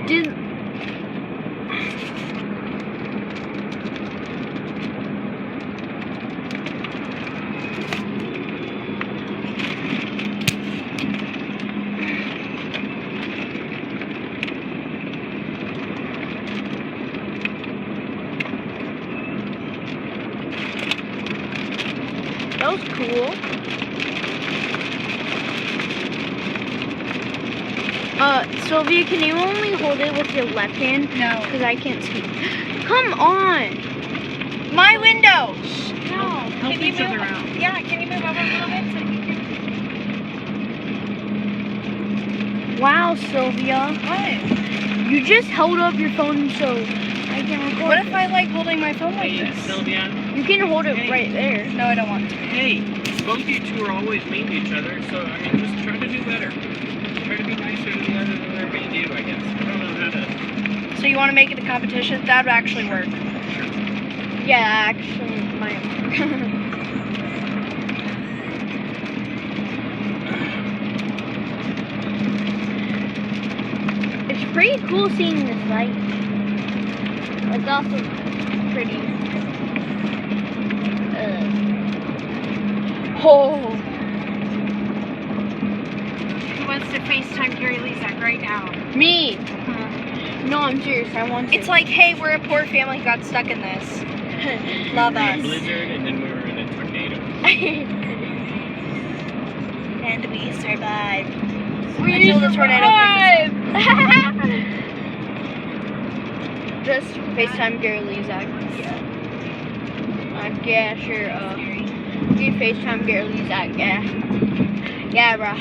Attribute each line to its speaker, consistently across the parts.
Speaker 1: Did that was cool. Sylvia, can you only hold it with your left hand?
Speaker 2: No.
Speaker 1: Because I can't see. Come on!
Speaker 2: My window!
Speaker 1: No.
Speaker 3: Help
Speaker 2: Can you
Speaker 3: each other
Speaker 2: move?
Speaker 3: out.
Speaker 2: Yeah, can you move over a little bit so you can...
Speaker 1: Wow, Sylvia.
Speaker 2: What?
Speaker 1: You just held up your phone so I can record.
Speaker 2: What if I like holding my phone like
Speaker 3: Hey,
Speaker 2: this?
Speaker 3: Sylvia.
Speaker 1: You can hold it
Speaker 3: Hey.
Speaker 1: right there.
Speaker 2: No, I don't want to.
Speaker 3: Hey, both of you two are always mean to each other, so I mean, just try to do better. Try to be nicer to the other than they're being to you, I guess. I don't know how to.
Speaker 2: So you want to make it a competition? That would actually work.
Speaker 1: Yeah, actually, my. It's pretty cool seeing this light. It's also pretty. Oh.
Speaker 2: Who wants to FaceTime Gary Lezak right now?
Speaker 1: Me. No, I'm serious. I want to.
Speaker 2: It's like, hey, we're a poor family who got stuck in this. Love
Speaker 3: We were in a
Speaker 2: us.
Speaker 3: blizzard, and then we were in a tornado.
Speaker 2: And we survived.
Speaker 1: We
Speaker 2: Until the tornado
Speaker 1: survived. Just FaceTime Gary Lezak. Yeah, sure. You FaceTime Gary Lezak. Yeah. Yeah, bro.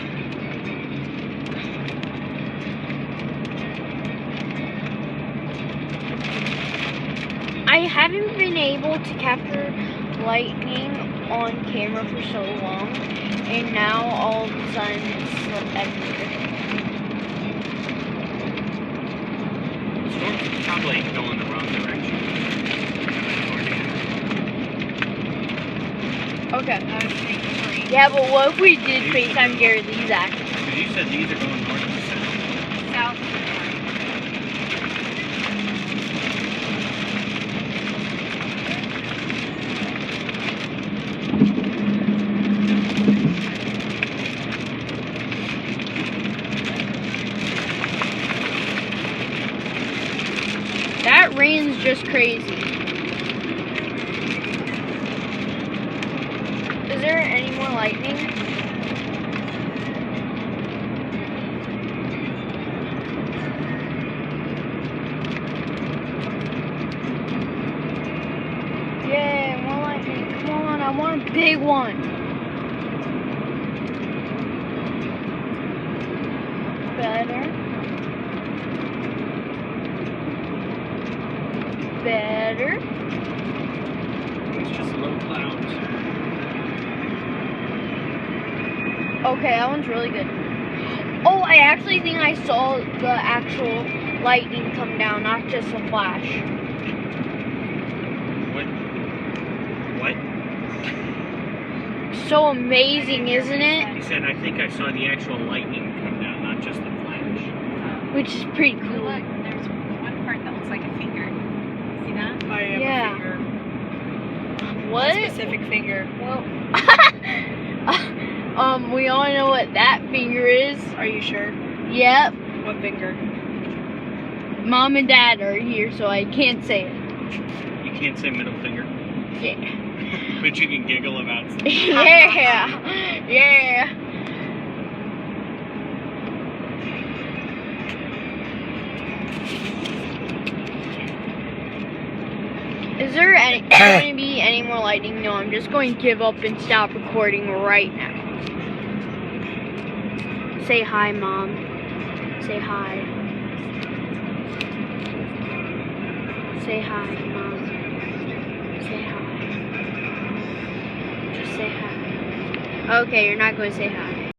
Speaker 1: I haven't been able to capture lightning on camera for so long, and now all of a sudden it's everywhere.
Speaker 3: The storm's probably going the wrong direction.
Speaker 1: Okay. Yeah, but what if we did FaceTime Gary Lezak?
Speaker 3: Because you said these are going north and south.
Speaker 2: South.
Speaker 1: That rain's just crazy. Is there any more lightning? Yeah, more lightning. Come on, I want a big one. Better. Better.
Speaker 3: It's just low clouds.
Speaker 1: Okay, that one's really good. Oh, I actually think I saw the actual lightning come down, not just a flash.
Speaker 3: What?
Speaker 1: So amazing, isn't it?
Speaker 3: He said, I think I saw the actual lightning come down, not just the flash.
Speaker 1: Which is pretty cool.
Speaker 2: Look, there's one part that looks like a finger. See that? I am
Speaker 1: Yeah.
Speaker 2: a finger.
Speaker 1: What?
Speaker 2: A specific finger.
Speaker 1: Well, we all know what that finger is.
Speaker 2: Are you sure?
Speaker 1: Yep.
Speaker 2: What finger?
Speaker 1: Mom and Dad are here, so I can't say it.
Speaker 3: You can't say middle finger,
Speaker 1: Yeah.
Speaker 3: but you can giggle about it.
Speaker 1: Yeah. Yeah. Is there going to be any more lightning? No, I'm just going to give up and stop recording right now. Say hi, Mom. Say hi. Say hi, Mom. Say hi. Just say hi. Okay, you're not going to say hi.